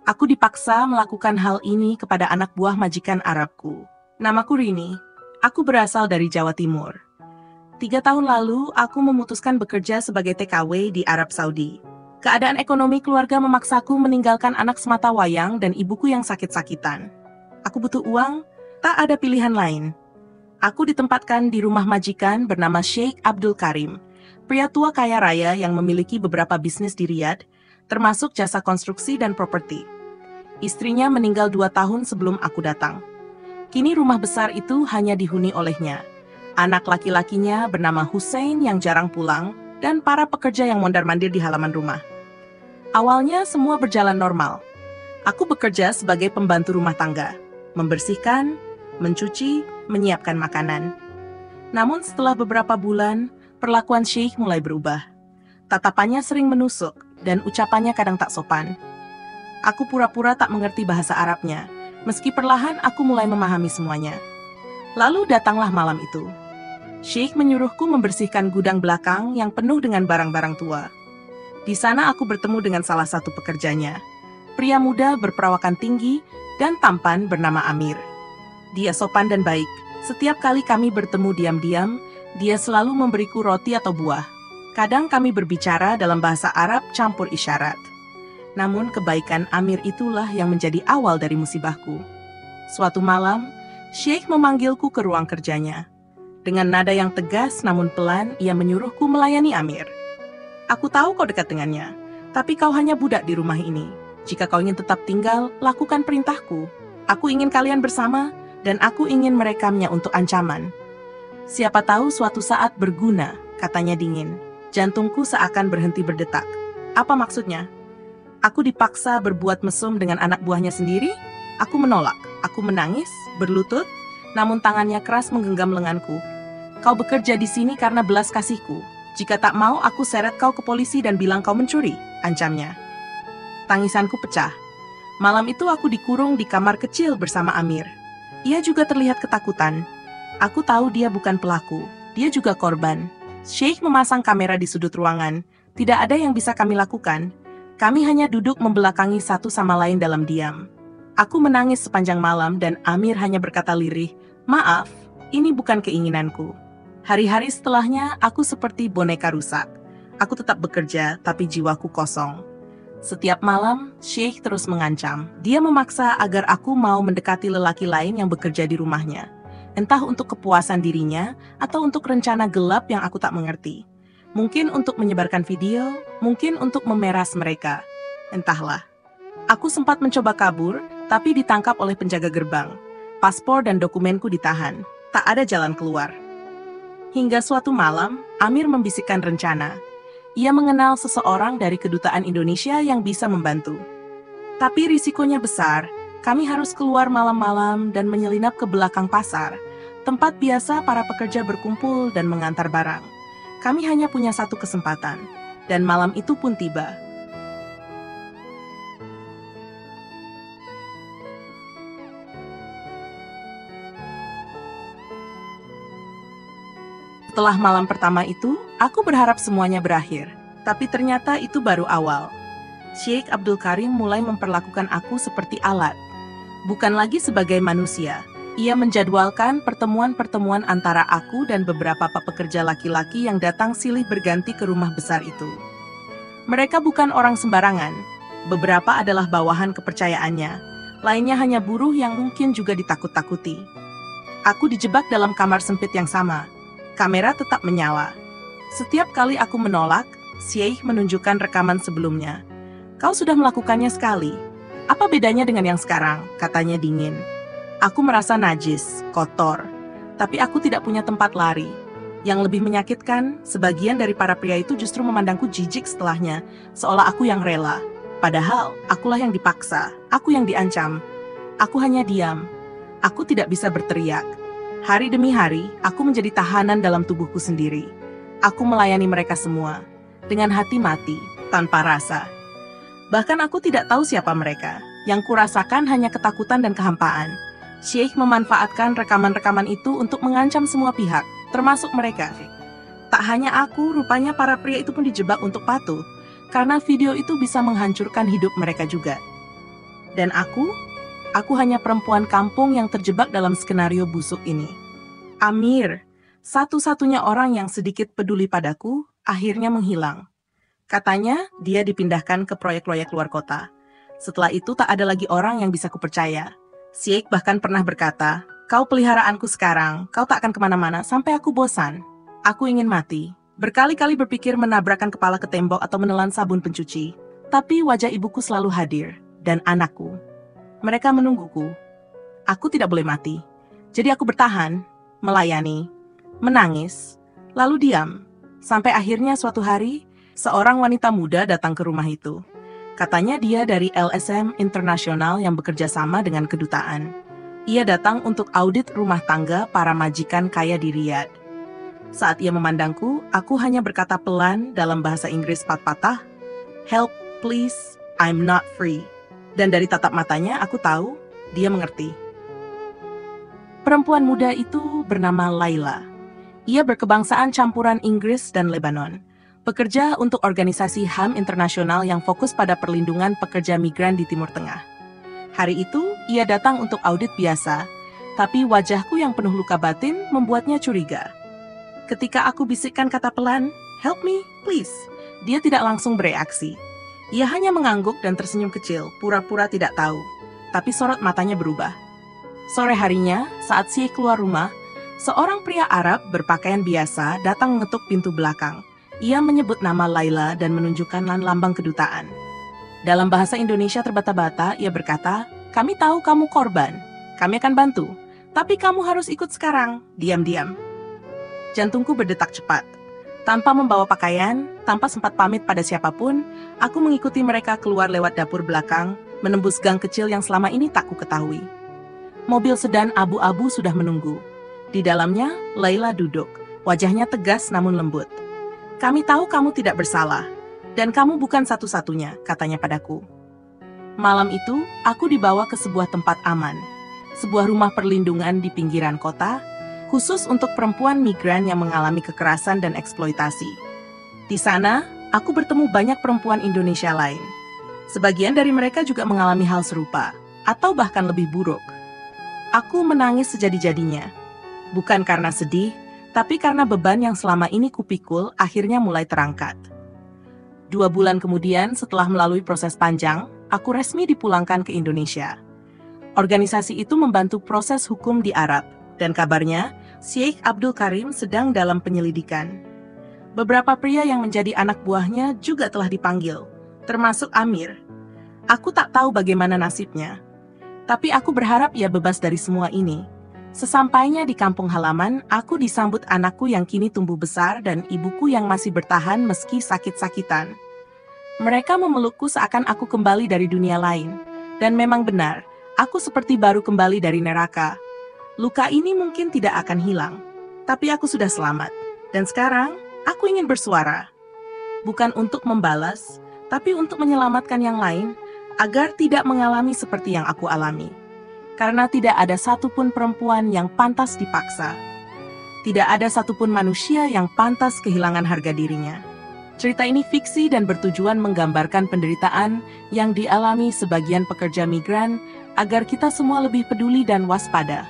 Aku dipaksa melakukan hal ini kepada anak buah majikan Arabku. Namaku Rini. Aku berasal dari Jawa Timur. 3 tahun lalu, aku memutuskan bekerja sebagai TKW di Arab Saudi. Keadaan ekonomi keluarga memaksaku meninggalkan anak semata wayang dan ibuku yang sakit-sakitan. Aku butuh uang, tak ada pilihan lain. Aku ditempatkan di rumah majikan bernama Sheikh Abdul Karim, pria tua kaya raya yang memiliki beberapa bisnis di Riyadh, termasuk jasa konstruksi dan properti. Istrinya meninggal 2 tahun sebelum aku datang. Kini rumah besar itu hanya dihuni olehnya. Anak laki-lakinya bernama Hussein yang jarang pulang, dan para pekerja yang mondar-mandir di halaman rumah. Awalnya semua berjalan normal. Aku bekerja sebagai pembantu rumah tangga, membersihkan, mencuci, menyiapkan makanan. Namun setelah beberapa bulan, perlakuan Sheikh mulai berubah. Tatapannya sering menusuk, dan ucapannya kadang tak sopan. Aku pura-pura tak mengerti bahasa Arabnya, meski perlahan aku mulai memahami semuanya. Lalu datanglah malam itu. Sheikh menyuruhku membersihkan gudang belakang yang penuh dengan barang-barang tua. Di sana aku bertemu dengan salah satu pekerjanya, pria muda berperawakan tinggi dan tampan bernama Amir. Dia sopan dan baik. Setiap kali kami bertemu diam-diam, dia selalu memberiku roti atau buah. Kadang kami berbicara dalam bahasa Arab campur isyarat. Namun kebaikan Amir itulah yang menjadi awal dari musibahku. Suatu malam, Sheikh memanggilku ke ruang kerjanya. Dengan nada yang tegas namun pelan, ia menyuruhku melayani Amir. Aku tahu kau dekat dengannya, tapi kau hanya budak di rumah ini. Jika kau ingin tetap tinggal, lakukan perintahku. Aku ingin kalian bersama, dan aku ingin merekamnya untuk ancaman. Siapa tahu suatu saat berguna, katanya dingin. Jantungku seakan berhenti berdetak. Apa maksudnya? Aku dipaksa berbuat mesum dengan anak buahnya sendiri? Aku menolak. Aku menangis, berlutut, namun tangannya keras menggenggam lenganku. Kau bekerja di sini karena belas kasihku. Jika tak mau, aku seret kau ke polisi dan bilang kau mencuri, ancamnya. Tangisanku pecah. Malam itu aku dikurung di kamar kecil bersama Amir. Ia juga terlihat ketakutan. Aku tahu dia bukan pelaku, dia juga korban. Sheikh memasang kamera di sudut ruangan. Tidak ada yang bisa kami lakukan. Kami hanya duduk membelakangi satu sama lain dalam diam. Aku menangis sepanjang malam dan Amir hanya berkata lirih, "Maaf, ini bukan keinginanku." Hari-hari setelahnya, aku seperti boneka rusak. Aku tetap bekerja, tapi jiwaku kosong. Setiap malam, Sheikh terus mengancam. Dia memaksa agar aku mau mendekati lelaki lain yang bekerja di rumahnya. Entah untuk kepuasan dirinya, atau untuk rencana gelap yang aku tak mengerti. Mungkin untuk menyebarkan video, mungkin untuk memeras mereka. Entahlah. Aku sempat mencoba kabur, tapi ditangkap oleh penjaga gerbang. Paspor dan dokumenku ditahan. Tak ada jalan keluar. Hingga suatu malam, Amir membisikkan rencana. Ia mengenal seseorang dari kedutaan Indonesia yang bisa membantu. Tapi risikonya besar, kami harus keluar malam-malam dan menyelinap ke belakang pasar, tempat biasa para pekerja berkumpul dan mengantar barang. Kami hanya punya satu kesempatan, dan malam itu pun tiba. Setelah malam pertama itu, aku berharap semuanya berakhir. Tapi ternyata itu baru awal. Sheikh Abdul Karim mulai memperlakukan aku seperti alat. Bukan lagi sebagai manusia. Ia menjadwalkan pertemuan-pertemuan antara aku dan beberapa pekerja laki-laki yang datang silih berganti ke rumah besar itu. Mereka bukan orang sembarangan. Beberapa adalah bawahan kepercayaannya. Lainnya hanya buruh yang mungkin juga ditakut-takuti. Aku dijebak dalam kamar sempit yang sama. Kamera tetap menyala. Setiap kali aku menolak, Sheikh menunjukkan rekaman sebelumnya. "Kau sudah melakukannya sekali. Apa bedanya dengan yang sekarang?" katanya dingin. Aku merasa najis, kotor. Tapi aku tidak punya tempat lari. Yang lebih menyakitkan, sebagian dari para pria itu justru memandangku jijik setelahnya, seolah aku yang rela. Padahal, akulah yang dipaksa, aku yang diancam. Aku hanya diam. Aku tidak bisa berteriak. Hari demi hari, aku menjadi tahanan dalam tubuhku sendiri. Aku melayani mereka semua, dengan hati mati, tanpa rasa. Bahkan aku tidak tahu siapa mereka. Yang kurasakan hanya ketakutan dan kehampaan. Sheikh memanfaatkan rekaman-rekaman itu untuk mengancam semua pihak, termasuk mereka. Tak hanya aku, rupanya para pria itu pun dijebak untuk patuh, karena video itu bisa menghancurkan hidup mereka juga. Dan aku hanya perempuan kampung yang terjebak dalam skenario busuk ini. Amir, satu-satunya orang yang sedikit peduli padaku, akhirnya menghilang. Katanya, dia dipindahkan ke proyek-proyek luar kota. Setelah itu tak ada lagi orang yang bisa kupercaya. Sheikh bahkan pernah berkata, "Kau peliharaanku sekarang, kau tak akan kemana-mana sampai aku bosan. Aku ingin mati." Berkali-kali berpikir menabrakkan kepala ke tembok atau menelan sabun pencuci. Tapi wajah ibuku selalu hadir, dan anakku. Mereka menungguku. Aku tidak boleh mati. Jadi aku bertahan, melayani, menangis, lalu diam. Sampai akhirnya suatu hari, seorang wanita muda datang ke rumah itu. Katanya dia dari LSM Internasional yang bekerja sama dengan kedutaan. Ia datang untuk audit rumah tangga para majikan kaya di Riyadh. Saat ia memandangku, aku hanya berkata pelan dalam bahasa Inggris patah-patah, "Help, please, I'm not free." Dan dari tatap matanya, aku tahu dia mengerti. Perempuan muda itu bernama Laila. Ia berkebangsaan campuran Inggris dan Lebanon. Bekerja untuk organisasi HAM internasional yang fokus pada perlindungan pekerja migran di Timur Tengah. Hari itu, ia datang untuk audit biasa, tapi wajahku yang penuh luka batin membuatnya curiga. Ketika aku bisikkan kata pelan, "Help me, please," dia tidak langsung bereaksi. Ia hanya mengangguk dan tersenyum kecil, pura-pura tidak tahu. Tapi sorot matanya berubah. Sore harinya, saat Sheikh keluar rumah, seorang pria Arab berpakaian biasa datang mengetuk pintu belakang. Ia menyebut nama Laila dan menunjukkan lambang kedutaan. Dalam bahasa Indonesia terbata-bata, ia berkata, "Kami tahu kamu korban. Kami akan bantu. Tapi kamu harus ikut sekarang, diam-diam." Jantungku berdetak cepat. Tanpa membawa pakaian, tanpa sempat pamit pada siapapun, aku mengikuti mereka keluar lewat dapur belakang, menembus gang kecil yang selama ini tak ku ketahui. Mobil sedan abu-abu sudah menunggu. Di dalamnya, Laila duduk. Wajahnya tegas namun lembut. "Kami tahu kamu tidak bersalah, dan kamu bukan satu-satunya," katanya padaku. Malam itu, aku dibawa ke sebuah tempat aman. Sebuah rumah perlindungan di pinggiran kota, khusus untuk perempuan migran yang mengalami kekerasan dan eksploitasi. Di sana, aku bertemu banyak perempuan Indonesia lain. Sebagian dari mereka juga mengalami hal serupa, atau bahkan lebih buruk. Aku menangis sejadi-jadinya. Bukan karena sedih, tapi karena beban yang selama ini kupikul akhirnya mulai terangkat. 2 bulan kemudian, setelah melalui proses panjang, aku resmi dipulangkan ke Indonesia. Organisasi itu membantu proses hukum di Arab, dan kabarnya, Sheikh Abdul Karim sedang dalam penyelidikan. Beberapa pria yang menjadi anak buahnya juga telah dipanggil, termasuk Amir. Aku tak tahu bagaimana nasibnya. Tapi aku berharap ia bebas dari semua ini. Sesampainya di kampung halaman, aku disambut anakku yang kini tumbuh besar dan ibuku yang masih bertahan meski sakit-sakitan. Mereka memelukku seakan aku kembali dari dunia lain. Dan memang benar, aku seperti baru kembali dari neraka. Luka ini mungkin tidak akan hilang, tapi aku sudah selamat. Dan sekarang, aku ingin bersuara. Bukan untuk membalas, tapi untuk menyelamatkan yang lain, agar tidak mengalami seperti yang aku alami. Karena tidak ada satupun perempuan yang pantas dipaksa. Tidak ada satupun manusia yang pantas kehilangan harga dirinya. Cerita ini fiksi dan bertujuan menggambarkan penderitaan yang dialami sebagian pekerja migran, agar kita semua lebih peduli dan waspada.